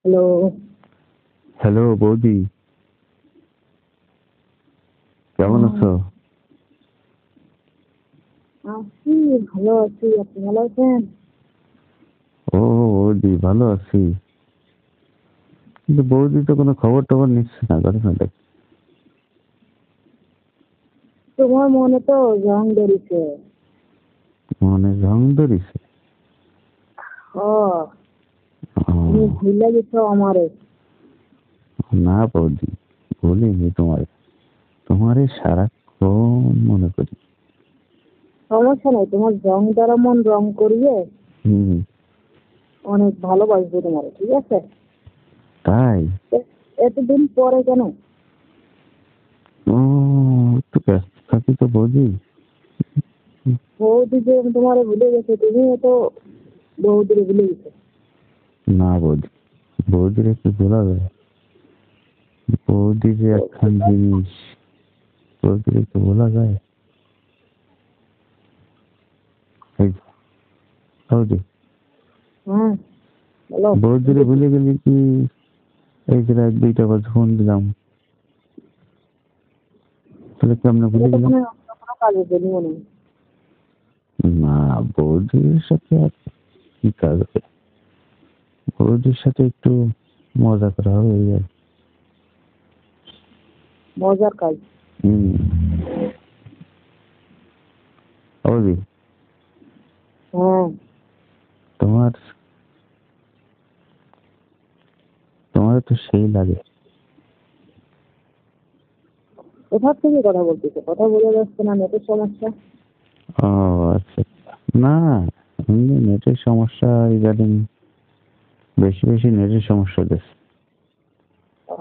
Hello. Hello বৌদি, কেমন হ্যাঁ, আছো? আছি, ভালো আছি। আপনি ভালো আছেন? ও বৌদি, ভালো আছি। কিন্তু বৌদি তো কোনো খবর টবর নিচ্ছে না, ঘটনাটা কি? তোমার মনে তো জং ধরেছে। মানে রং ধরিছে? ও, তুমি ও, ভুলে গেছো আমারে। না বৌদি, ভুলিনি তোমার। তোমারে সারাক্ষণ মনে করি। সমস্যা নাই, তোমার জং দ্বারা মন রং করিয়ে হুম। অনেক ভালোবাসবো তোমারে, ঠিক আছে? তাই? এ- এতদিন পরে কেন? ও, একটু ব্যস্ত থাকি তো বৌদি। বৌদি যে তোমারে ভুলে গেছে, তুমিও তো বৌদিরে ভুলে গেছো। না বৌদি, বৌদির একটু ভোলা যায়। বৌদি যে একখান জিনিস, বৌদির একটু ভোলা যায়। এই যে, বৌদি, হ্যাঁ, বলো। বৌদিরে ভুলে গেলে কি? এই যে রাত 2টা বাজে ফোন দিলাম, তাহলে কেমনে ভুলে এটা তো গেলাম? কোনো কোনো কাজে দেনি মনে হয়। না, বৌদির সাথে আর কি কাজ হবে? বৌদির সাথে একটু মজা করা হবে, এই আর কি। মজার কাজ। হম। বৌদি, হ্যাঁ, তোমার তোমার তো সেই লাগে। কোথার থেকে কথা বলতেছো? কথা বোঝা যাচ্ছে না, নেটের সমস্যা। ও আচ্ছা। না, এমনি নেটের সমস্যা ইদানিং, বেশি বেশি নেটের সমস্যা দিচ্ছে। ও,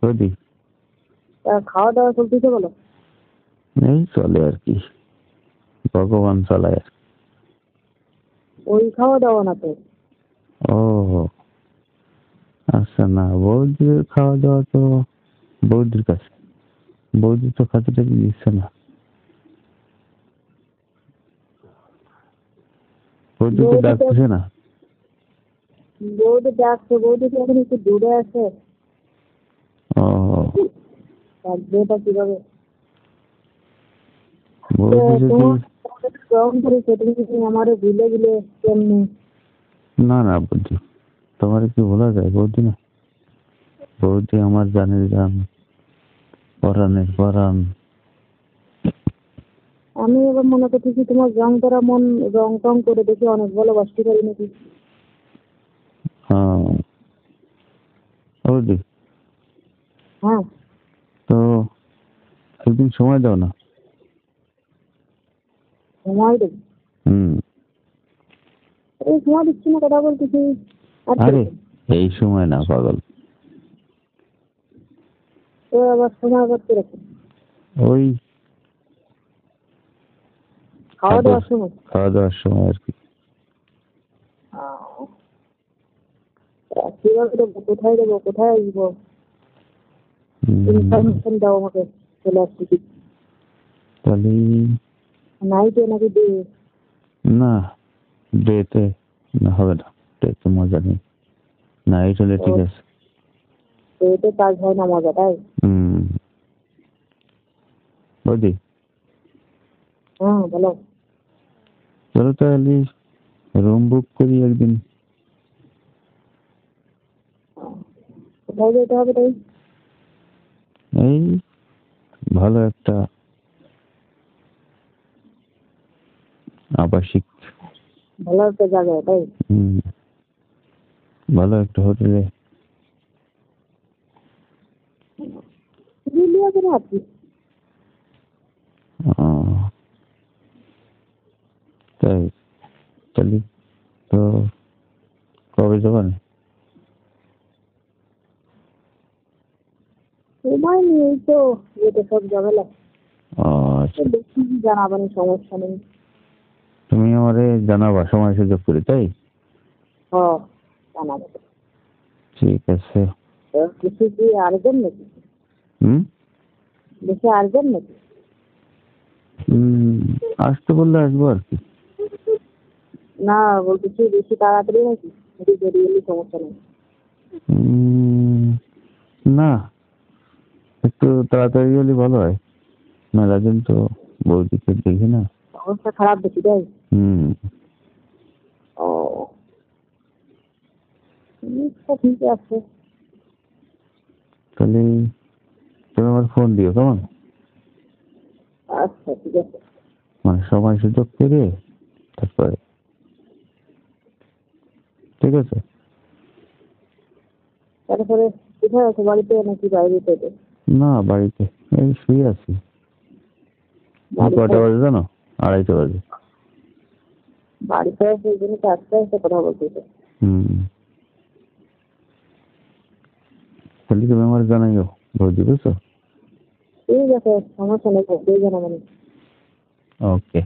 বৌদি, তা খাওয়া দাওয়া চলতেছে বলো। এই চলে আর কি, ভগবান চালায় আর কি। ওই খাওয়া দাওয়া না তো। ও আচ্ছা, না বৌদির খাওয়া দাওয়া তো বৌদির কাছে, বৌদি তো খাতিটা দিচ্ছে না। বৌদি তো বৌদি তো ডাকতেছে না। বৌদি ডাকছে, বৌদি তো এখন একটু দূরে আছে। ও, ডাকবে এটা কিভাবে? তো বৌদি যদি, তোমার তোমাদের রং ধরেছে, তুমি যদি আমারে ভুলে গেলে কেমনি? না না বৌদি, তোমার কি বলা যায়? বৌদি না, বৌদি আমার জানের জান, পরাণের পরাণ। আমি এবার মনে করতেছি তোমার রং ধরা মন রং টং করে দেখে অনেক ভালোবাসতে পারি নাকি। হ্যাঁ, বৌদি, হ্যাঁ, তো একদিন সময় দাও না। সময় দেবো। হুম। এই সময় দিচ্ছি না, কথা বলতেছি। আর আরে, কিরকম? এই সময় না পাগল, তো আবার সময় আবার কিরকম? ওই খাওয়া আদর, দাওয়ার সময়? খাওয়া দাওয়ার সময় আর কি। আহ, তা কিভাবে দেবো, কোথায় দেবো, কোথায় আসবো? হুম, ইনফরমেশন দাও আমাকে। চলে আসছি কি তাহলে নাইটে নাকি ডে? না, ডেতে না, হবে না, ডেতে মজা নেই, নাইট হলে ও, ঠিক আছে। ডেতে কাজ হয় না, মজা তাই? হুম। বৌদি, হ্যাঁ, বলো। চলো তাহলে রুম বুক করি একদিন। কোথায় যেতে হবে তাই? এই ভালো একটা আবাসিক, ভালো একটা জায়গায় তাই? হুম, ভালো একটা হোটেলে। দিল্লিয়া করে আছি। তাই? তাহলে তো কবে যাবেন? সময় নেই তো, যেতে সব ঝামেলা। তো আচ্ছা, দেখি জানাবেন, সমস্যা নেই। তুমি আমারে জানাবা সময় সুযোগ করে, তাই? হ, জানাবো। ঠিক আছে। তো কিছু কি আর্জেন্ট নাকি? হুম। বেশি আর্জেন্ট নাকি? হুম, আসতে বললে আসবো আর কি। না, বলতেছি বেশি তাড়াতাড়ি নাকি? যদি দেরি হলে সমস্যা নেই। না, একটু তাড়াতাড়ি হলে ভালো হয়। মেলা দিন তো বৌদিকে দেখি না। অবস্থা খারাপ বেশি তাই? হুম। ও ঠিক আছে। তাহলে তুমি আমার ফোন দিও কেমন, আচ্ছা ঠিক আছে। মানে সময় সুযোগ করে তারপরে। ঠিক আছে। তারপরে কোথায় আছে, বাড়িতে নাকি বাইরে থেকে? না, বাড়িতে। এই শুয়ে আছি। কটা বাজে জানো? 2:30 বাজে। বাড়িতে আছে এই জন্য তো আস্তে আস্তে কথা বলতেছে। তাহলে তুমি আমার জানাইও বৌদি, বুঝছো? ঠিক আছে, সমস্যা নেই, বলতেই জানা মানে। ওকে।